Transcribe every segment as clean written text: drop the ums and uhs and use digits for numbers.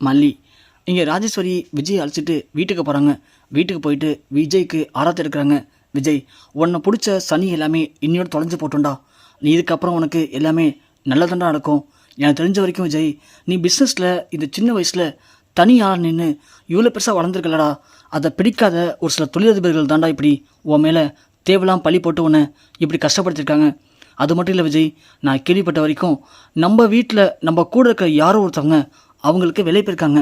மல்லி. இங்கே ராஜேஸ்வரி விஜய் அழைச்சிட்டு வீட்டுக்கு போகிறாங்க. வீட்டுக்கு போயிட்டு விஜய்க்கு ஆராத்த எடுக்கிறாங்க. விஜய், உன்னை பிடிச்ச சனி எல்லாமே இன்னையோட தொலைஞ்சு போட்டோண்டா. நீ இதுக்கப்புறம் உனக்கு எல்லாமே நல்லதாண்டா நடக்கும். எனக்கு தெரிஞ்ச வரைக்கும் விஜய், நீ பிஸ்னஸில் இந்த சின்ன வயசில் தனியாக நின்று இவ்வளோ பெருசாக வளர்ந்துருக்கலடா. அதை பிடிக்காத ஒரு சில தொழிலதிபர்கள் தாண்டா இப்படி உன் மேலே தேவைலாம் பழி போட்டு உன்னை இப்படி கஷ்டப்படுத்திருக்காங்க. அது மட்டும் இல்லை விஜய், நான் கேள்விப்பட்ட வரைக்கும் நம்ம வீட்டில் நம்ம கூட இருக்கிற யாரோ ஒருத்தவங்க அவங்களுக்கு விலை போயிருக்காங்க.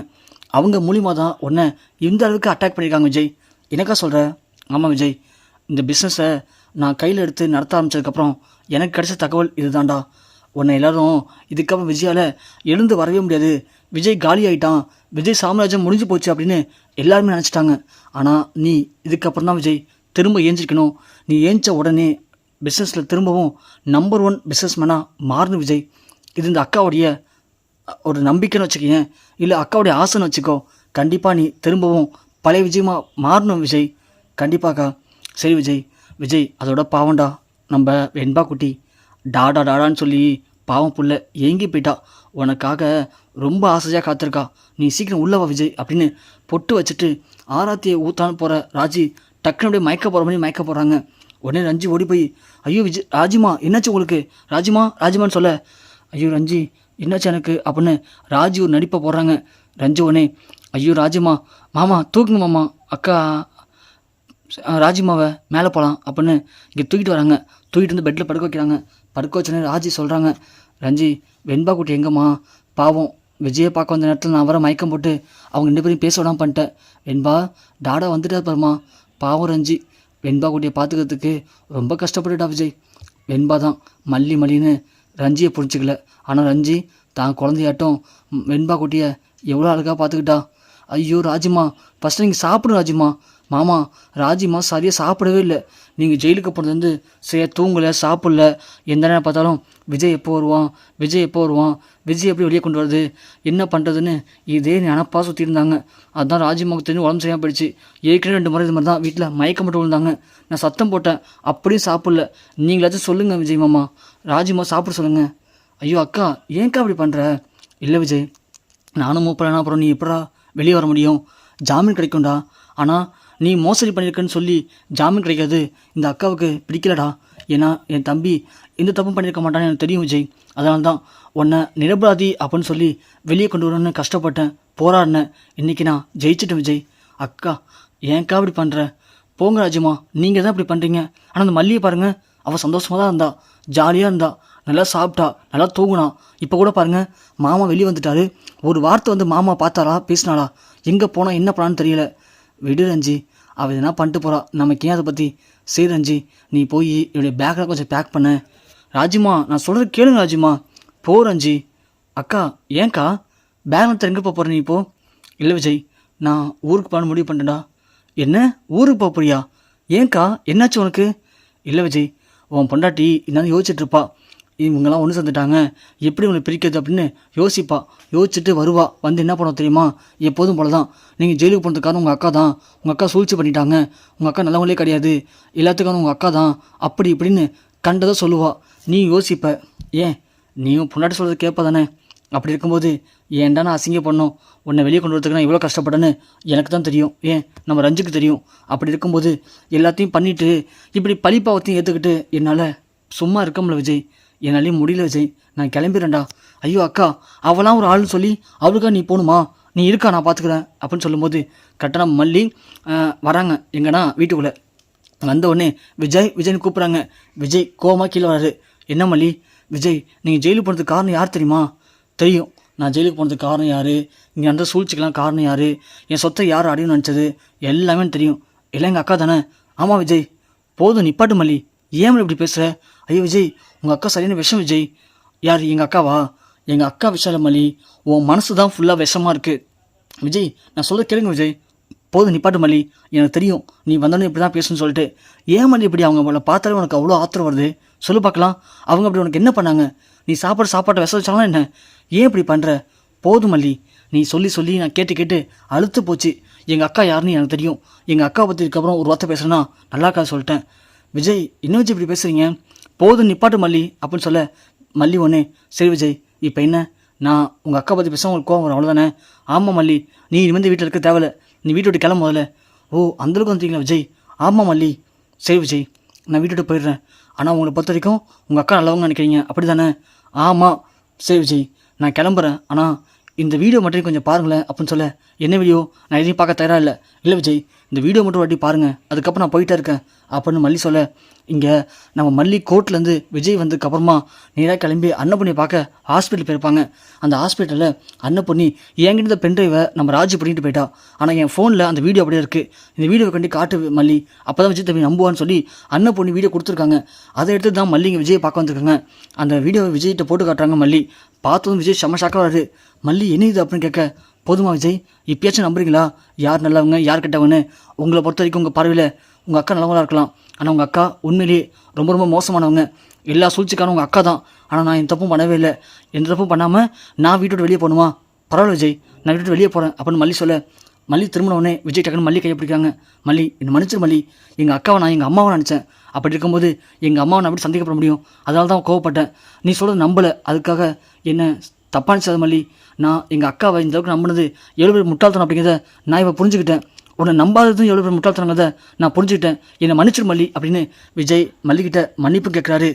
அவங்க மூலியமாக தான் உன்னை இந்த அளவுக்கு அட்டாக் பண்ணியிருக்காங்க விஜய். எனக்கா சொல்கிற? ஆமாம் விஜய், இந்த பிஸ்னஸை நான் கையில் எடுத்து நடத்த ஆரம்பித்ததுக்கப்புறம் எனக்கு கிடைச்ச தகவல் இது தாண்டா. உன்னை எல்லோரும் இதுக்கப்புறம் விஜயால் எழுந்து வரவே முடியாது, விஜய் காலி ஆகிட்டான், விஜய் சாம்ராஜ்யம் முடிஞ்சு போச்சு அப்படின்னு எல்லாருமே நினச்சிட்டாங்க. ஆனால் நீ இதுக்கப்புறம் தான் விஜய் திரும்ப ஏஞ்சிக்கணும். நீ ஏஞ்ச உடனே பிஸ்னஸில் திரும்பவும் நம்பர் 1 பிஸ்னஸ் மேனாக மாறணும் விஜய். இது இந்த அக்காவுடைய ஒரு நம்பிக்கைன்னு வச்சுக்கோங்க, இல்லை அக்காவுடைய ஆசைன்னு வச்சுக்கோ. கண்டிப்பாக நீ திரும்பவும் பழைய விஜயமாக மாறணும் விஜய். கண்டிப்பாக்கா. சரி விஜய். விஜய், அதோட பாவம்டா நம்ம வெண்பா குட்டி டாடா டாடான்னு சொல்லி பாவம் புள்ள ஏங்கி போயிட்டா. உனக்காக ரொம்ப ஆசையாக காத்திருக்கா. நீ சீக்கிரம் உள்ளவா விஜய் அப்படின்னு பொட்டு வச்சுட்டு ஆராத்தியை ஊத்தான்னு போகிற ராஜி டக்குனு அப்படியே மயக்க போகிற மாதிரி மயக்க போகிறாங்க. உடனே ரஞ்சி ஓடி போய், ஐயோ விஜய், ராஜிமா என்னாச்சு உங்களுக்கு? ராஜிமா ராஜிமான்னு சொல்ல, ஐயோ ரஞ்சி என்னாச்சு எனக்கு அப்படின்னு ராஜி ஒரு நடிப்பை போடுறாங்க. ரஞ்சி உடனே, ஐயோ ராஜிமா, மாமா தூக்குங்க மாமா, அக்கா ராஜிமாவை மேலே போகலாம் அப்படின்னு இங்கே தூக்கிட்டு வராங்க. தூக்கிட்டு வந்து பெட்டில் படுக்க வைக்கிறாங்க. படுக்க வச்சோன்னே ராஜி சொல்கிறாங்க, ரஞ்சி வெண்பா குட்டி எங்கம்மா? பாவம் விஜயை பார்க்க வந்த நேரத்தில் நான் வர மயக்கம் போட்டு அவங்க 2 பேரையும் பேச விடாமல் பண்ணிட்டேன். வெண்பா டாடா வந்துட்டார் பாருமா. பாவம் ரஞ்சி வெண்பா குட்டியை பார்த்துக்கிறதுக்கு ரொம்ப கஷ்டப்பட்டுட்டா விஜய். வெண்பா தான் மல்லி மல்லின்னு ரஞ்சியை புரிஞ்சிக்கல. ஆனால் ரஞ்சி தான் குழந்தையாட்டம் வெண்பா குட்டியை எவ்வளோ அழகாக பார்த்துக்கிட்டா. ஐயோ ராஜிமா, ஃபஸ்ட்டு நீங்கள் சாப்பிடும் ராஜிமா. மாமா, ராஜிமா சரியாக சாப்பிடவே இல்லை. நீங்கள் ஜெயிலுக்கு போனது சரியாக தூங்கலை, சாப்பிடல. எந்த நேரம் பார்த்தாலும் விஜய் எப்போ வருவான், விஜய் எப்போ வருவான், விஜய் எப்படி வெளியே கொண்டு வருது, என்ன பண்ணுறதுன்னு இதே நினப்பாக சுற்றி இருந்தாங்க. அதுதான் ராஜிமாவுக்கு தெரிஞ்சு உடம்பு சரியாக போயிடுச்சு. ஏற்கனவே 2 முறை இது மாதிரி தான் வீட்டில் மயக்கம் மட்டும் விழுந்தாங்க. நான் சத்தம் போட்டேன், அப்படியும் சாப்பிடல. நீங்களாச்சும் சொல்லுங்கள் விஜய் மாமா, ராஜிமா சாப்பிட சொல்லுங்கள். ஐயோ அக்கா, ஏன்க்கா அப்படி பண்ணுற? இல்லை விஜய், நானும் மூப்பலனா அப்புறம் நீ எப்படா வெளியே வர முடியும்? ஜாமீன் கிடைக்கும்டா. ஆனால் நீ மோசடி பண்ணியிருக்கன்னு சொல்லி ஜாமீன் கிடைக்காது. இந்த அக்காவுக்கு பிடிக்கலடா. ஏன்னா என் தம்பி எந்த தப்பும் பண்ணியிருக்க மாட்டான்னு எனக்கு தெரியும் விஜய். அதனால தான் உன்னை நிரபராதி அப்படின்னு சொல்லி வெளியே கொண்டு வரணும்னு கஷ்டப்பட்டேன், போராடினேன். இன்றைக்கி நான் ஜெயிச்சிட்டேன் விஜய். அக்கா ஏன்க்கா இப்படி பண்ணுற? போங்க ராஜிமா, நீங்கள் தான் இப்படி பண்ணுறீங்க. ஆனால் அந்த மல்லியை பாருங்கள், அவள் சந்தோஷமாக தான் இருந்தா, ஜாலியாக இருந்தா, நல்லா சாப்பிட்டா, நல்லா தூங்குனா. இப்போ கூட பாருங்கள், மாமா வெளியே வந்துட்டாரு. ஒரு வார்த்தை மாமா பார்த்தாரா, பேசினாரா? எங்கே போனால் என்ன பண்ணான்னு தெரியல. விடு ரஞ்சி, அவள் எதனா பண்ணிட்டு போகிறா, நமக்கு ஏன் அதை பற்றி? சரி ரஞ்சி, நீ போய் என்னுடைய பேக்கில் கொஞ்சம் பேக் பண்ண. ராஜிமா, நான் சொல்கிறது கேளுங்க ராஜிமா. போ ரஞ்சி. அக்கா ஏன்க்கா பேக்கில் எங்கே போக போகிற நீ இப்போ? இல்லை விஜய், நான் ஊருக்கு போகணும்னு முடிவு பண்ணிட்டேன்டா. என்ன ஊருக்கு போக போறியா? ஏன்க்கா என்னாச்சு உனக்கு? இல்லை விஜய், உன் பொண்டாட்டி என்னன்னு யோசிச்சுட்ருப்பா. இவங்கெல்லாம் ஒன்று சேர்ந்துட்டாங்க, எப்படி உங்களை பிரிக்கிறது அப்படின்னு யோசிப்பா. யோசிச்சுட்டு வருவா. வந்து என்ன பண்ண தெரியுமா? எப்போதும் போல தான், நீங்கள் ஜெயிலுக்கு போனதுக்கான உங்கள் அக்கா தான், உங்கள் அக்கா சூழ்ச்சி பண்ணிட்டாங்க, உங்கள் அக்கா நல்லவங்களே கிடையாது, எல்லாத்துக்கான உங்கள் அக்கா தான், அப்படி இப்படின்னு கண்டதை சொல்லுவா. நீ யோசிப்ப. ஏன் நீயும் பொண்டாட்டி சொல்கிறது கேட்ப தானே? அப்படி இருக்கும்போது ஏன்டா நான் அசிங்க பண்ணோம், உன்னை வெளியே கொண்டு வரதுக்கு நான் இவ்வளோ கஷ்டப்பட்டேன்னு எனக்கு தான் தெரியும். ஏன் நம்ம ரஞ்சுக்கு தெரியும். அப்படி இருக்கும்போது எல்லாத்தையும் பண்ணிவிட்டு இப்படி பழிப்பாவத்தையும் ஏற்றுக்கிட்டு என்னால் சும்மா இருக்க முடியல விஜய். என்னாலையும் முடியல விஜய், நான் கிளம்பிடுறேன்டா. ஐயோ அக்கா, அவளாம் ஒரு ஆள்னு சொல்லி அவளுக்கா நீ போகணுமா? நீ இருக்கா, நான் பார்த்துக்கிறேன் அப்படின்னு சொல்லும்போது கட்டணம் மல்லி வராங்க. எங்கன்னா வீட்டுக்குள்ளே வந்த உடனே விஜய் விஜய்னு கூப்பிட்றாங்க. விஜய் கோவமாக கீழே வராரு. என்ன மல்லி? விஜய், நீங்கள் ஜெயிலுக்கு போனதுக்கு காரணம் யார் தெரியுமா? தெரியும், நான் ஜெயிலுக்கு போனதுக்கு காரணம் யார், இங்கே அந்த சூழ்ச்சிக்கெலாம் காரணம் யார், என் சொத்தை யார் அடையணும்னு நினச்சது எல்லாமே தெரியும். இல்லை எங்கள் அக்கா தானே? ஆமாம் விஜய். போதும் நிப்பாட்டு மல்லி, ஏன் இப்படி பேசுகிற? ஐயோ விஜய், உங்கள் அக்கா சரியான விஷம் விஜய். யார்? எங்கள் அக்காவா? எங்கள் அக்கா விஷயம் மல்லி, உன் மனசு தான் ஃபுல்லாக விஷமாக இருக்குது. விஜய், நான் சொல்ல கேளுங்க விஜய். போதும் நிப்பாட்டு மல்லி, எனக்கு தெரியும் நீ வந்தோடனே இப்படி தான் பேசணும்னு சொல்லிட்டு. ஏன் மல்லி இப்படி அவங்கள பார்த்தாலே உனக்கு அவ்வளோ ஆத்திரம் வருது? சொல்லு பார்க்கலாம். அவங்க அப்படி உனக்கு என்ன பண்ணாங்க? நீ சாப்பாட்டை விஷம் வச்சாலும் என்ன? ஏன் இப்படி பண்ணுற? போதும் மல்லி, நீ சொல்லி சொல்லி நான் கேட்டு கேட்டு அழுத்து போச்சு. எங்கள் அக்கா யாருன்னு எனக்கு தெரியும். எங்கள் அக்கா பற்றி இதுக்கப்புறம் ஒரு வார்த்தை பேசுகிறேன்னா நல்லா இருக்கா சொல்லிட்டேன். விஜய், இன்னும் வச்சு இப்படி பேசுகிறீங்க, போதும் நிப்பாட்டு மல்லி அப்படின்னு சொல்ல மல்லி ஒன்று, சரி விஜய், இப்போ என்ன, நான் உங்கள் அக்கா பற்றி பேச உங்களுக்கு கோவம் வரும் அவ்வளோதானே? ஆமாம் மல்லி, நீ இனிமேல் வீட்டில் இருக்க தேவையில்ல, நீ வீட்டை விட்டு கிளம்ப முதல்ல. ஓ அந்தளவுக்கு வந்துட்டீங்களா விஜய்? ஆமாம் மல்லி. சரி விஜய், நான் வீட்டை விட்டு போயிடுறேன். ஆனால் உங்களை பொறுத்த வரைக்கும் உங்கள் அக்கா நல்லவங்க நினைக்கிறீங்க அப்படி தானே? ஆமாம். சரி விஜய், நான் கிளம்புறேன். ஆனால் இந்த வீடியோ மட்டும் கொஞ்சம் பாருங்களேன் அப்படின்னு சொல்ல, என்ன வீடியோ? நான் எதையும் பார்க்க தயாராக இல்லை. இல்லை விஜய், இந்த வீடியோ மட்டும் வாட்டி பாருங்கள், அதுக்கப்புறம் நான் போயிட்டே இருக்கேன் அப்படின்னு மல்லி சொல்ல, இங்கே நம்ம மல்லி கோர்ட்லேருந்து விஜய் வந்ததுக்கப்புறமா நேராக கிளம்பி அன்னபொண்ணியை பார்க்க ஹாஸ்பிட்டல் போயிருப்பாங்க. அந்த ஹாஸ்பிட்டலில் அன்னபொண்ணி என்கிட்ட பென்ட்ரைவை நம்ம ராஜி பண்ணிட்டு போயிட்டா. ஆனால் என் ஃபோனில் அந்த வீடியோ அப்படியே இருக்குது, இந்த வீடியோவை கண்டி காட்டு மல்லி, அப்போ தான் விஜய் தம்பி நம்புவான்னு சொல்லி அன்னபொண்ணி வீடியோ கொடுத்துருக்காங்க. அதை எடுத்து தான் மல்லி இங்கே விஜயை பார்க்க வந்திருக்காங்க. அந்த வீடியோவை விஜய்கிட்ட போட்டு காட்டுறாங்க. மல்லி பார்த்ததும் விஜய் செம்ம ஷாக்காக வராரு. மல்லி என்ன இது அப்படின்னு கேட்க, போதுமா விஜய், இப்பயாச்சும் நம்புறீங்களா யார் நல்லவங்க யார் கெட்டவங்கன்னு? உங்களை பொறுத்த வரைக்கும் உங்கள் பார்வையில் உங்கள் அக்கா நல்லவங்களாக இருக்கலாம், ஆனால் உங்கள் அக்கா உண்மையிலேயே ரொம்ப ரொம்ப மோசமானவங்க. எல்லா சூழ்ச்சிக்கான உங்கள் அக்கா தான். ஆனால் நான் எந்த தப்பும் பண்ணவே இல்லை. எந்த தப்பும் பண்ணாமல் நான் வீட்டோட வெளியே போகணுமா? பரவாயில்ல விஜய், நான் வீட்டோட வெளியே போகிறேன் அப்படின்னு மல்லி சொல்ல, மல்லி திரும்பினவுடனே விஜய் டக்குன்னு மல்லி கையை பிடிக்காங்க. மல்லி என்னை மன்னிச்சிரு மல்லி, எங்கள் அக்காவை நான் எங்கள் அம்மாவை நினச்சேன். அப்படி இருக்கும்போது எங்கள் அம்மாவை நான் அப்படி சந்தேகப்பட முடியும்? அதனால தான் கோவப்பட்டேன். நீ சொல்கிறது நம்பலை, அதுக்காக என்ன தப்பாக நினச்சது மல்லி. நான் எங்கள் அக்காவை இந்த அளவுக்கு நம்பினது எவ்வளோ பேர் முட்டாள்தனம் அப்படிங்கிறத நான் இப்போ புரிஞ்சுக்கிட்டேன். உன்னை நம்பாததும் எவ்வளோ பேர் முட்டாள்தனங்கிறத நான் புரிஞ்சுக்கிட்டேன். என்னை மன்னிச்சிரு மல்லி அப்படின்னு விஜய் மல்லிக்கிட்ட மன்னிப்பு கேட்குறாரு.